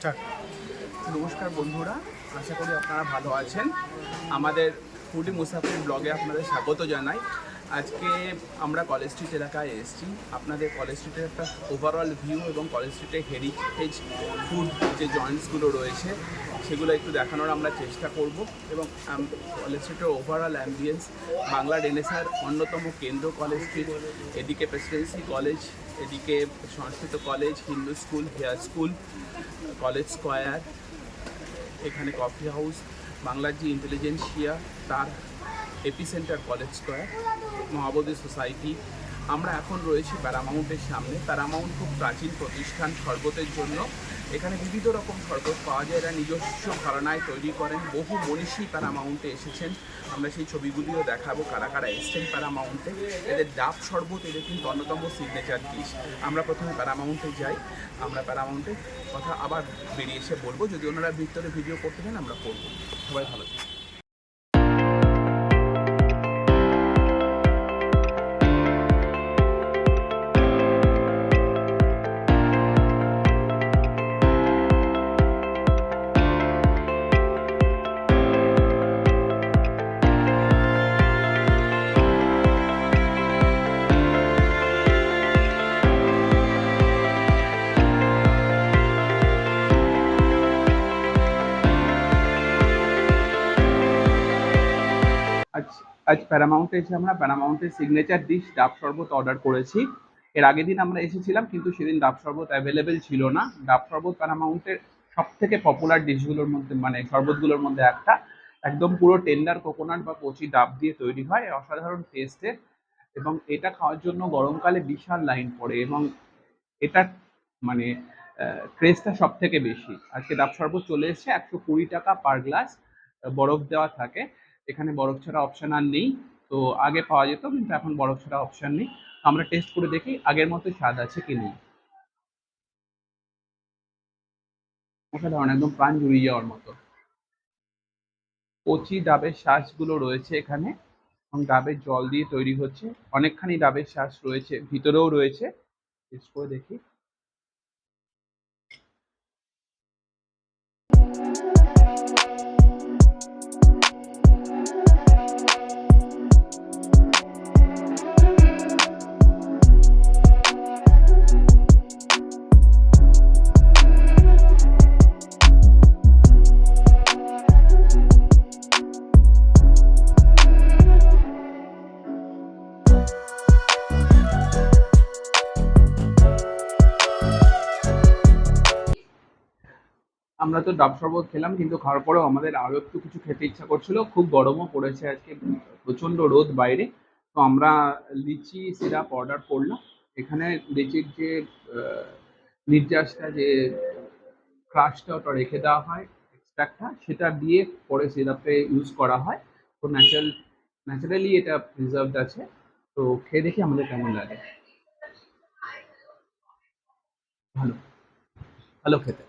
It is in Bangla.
স্টার্ট। নমস্কার বন্ধুরা, আশা করি আপনারা ভালো আছেন। আমাদের ফুডি মুসাফির ব্লগে আপনাদের স্বাগত জানাই। আজকে আমরা কলেজ স্ট্রিট এলাকায় এসেছি। আপনাদের কলেজ স্ট্রিটের একটা ওভারঅল ভিউ এবং কলেজ স্ট্রিটের হেরিটেজ ফুড যে জয়েন্টসগুলো রয়েছে সেগুলো একটু দেখানোর আমরা চেষ্টা করব। এবং কলেজ স্ট্রিটের ওভারঅল অ্যাম্বিয়েন্স, বাংলা রেনেসার অন্যতম কেন্দ্র কলেজ স্ট্রিট, এদিকে প্রেসিডেন্সি কলেজ, এদিকে Sanskrit college, Hindu school, Hare school, college square, এখানে কফি হাউস, বাংলার যে ইন্টেলিজেন্সিয়া তার epicentre college square, Mahabodhi society. আমরা এখন রয়েছি প্যারামাউন্টের সামনে। প্যারামাউন্ট খুব প্রাচীন প্রতিষ্ঠান শরবতের জন্য। এখানে বিবিধ রকম শরবত পাওয়া যায়, এরা নিজস্ব ধারণায় তৈরি করেন। বহু মনীষী প্যারামাউন্টে এসেছেন, আমরা সেই ছবিগুলিও দেখাবো কারা কারা এসছেন প্যারামাউন্টে। এদের ডাব শরবত এদের কিন্তু অন্যতম সিগনেচার ডিশ। আমরা প্রথমে প্যারামাউন্টে যাই, আমরা প্যারামাউন্টের কথা আবার বেরিয়ে এসে বলবো। যদি ওনারা ভিতরে ভিডিও করতে চান আমরা করবো। সবাই ভালো থাকবেন। আজ আজ প্যারামাউন্টে এসে আমরা প্যারামাউন্টের সিগনেচার ডিশ ডাব শরবত অর্ডার করেছি। এর আগের দিন আমরা এসেছিলাম, কিন্তু সেদিন ডাব শরবত অ্যাভেলেবেল ছিল না। ডাব শরবত প্যারামাউন্টের সব থেকে পপুলার ডিশগুলোর মধ্যে, মানে শরবতগুলোর মধ্যে একটা। একদম পুরো টেন্ডার কোকোনাট বা কচি ডাব দিয়ে তৈরি হয়, অসাধারণ টেস্টের। এবং এটা খাওয়ার জন্য গরমকালে বিশাল লাইন পড়ে, এবং এটা মানে ক্রেজটা সব থেকে বেশি। আজকে ডাব শরবত চলে এসছে 120 টাকা পার গ্লাস, বরফ দেওয়া থাকে। এখানে বরফ ছাড়া অপশন আর নেই। তো আগে পাওয়া যেত, কিন্তু এখন বরফ ছাড়া অপশন নেই। আমরা টেস্ট করে দেখি আগের মতো স্বাদ আছে কি নেই। অসাধারণ, একদম প্রাণ জুড়িয়ে যাওয়ার মতো। কচি ডাবের শ্বাসগুলো রয়েছে এখানে, এবং ডাবের জল দিয়ে তৈরি হচ্ছে। অনেকখানি ডাবের শ্বাস রয়েছে, ভিতরেও রয়েছে। টেস্ট করে দেখি। আমরা তো ডাব শরবত খেলাম, কিন্তু খাওয়ার পরেও আমাদের আরো একটু কিছু খেতে ইচ্ছা করছিল। খুব গরমও পড়েছে আজকে, প্রচন্ড রোদ বাইরে। তো আমরা লিচি সিরাপ অর্ডার করলাম। এখানে লিচির যে নির্যাসটা, যে ক্রাশটা, ওটা রেখে দেওয়া হয়, এক্সট্রাক্টটা সেটা দিয়ে পরে সিরাপে ইউজ করা হয়। তো ন্যাচারালি এটা প্রিজার্ভড আছে। তো খেয়ে দেখি আমাদের কেমন লাগে। ভালো, ভালো খেতে।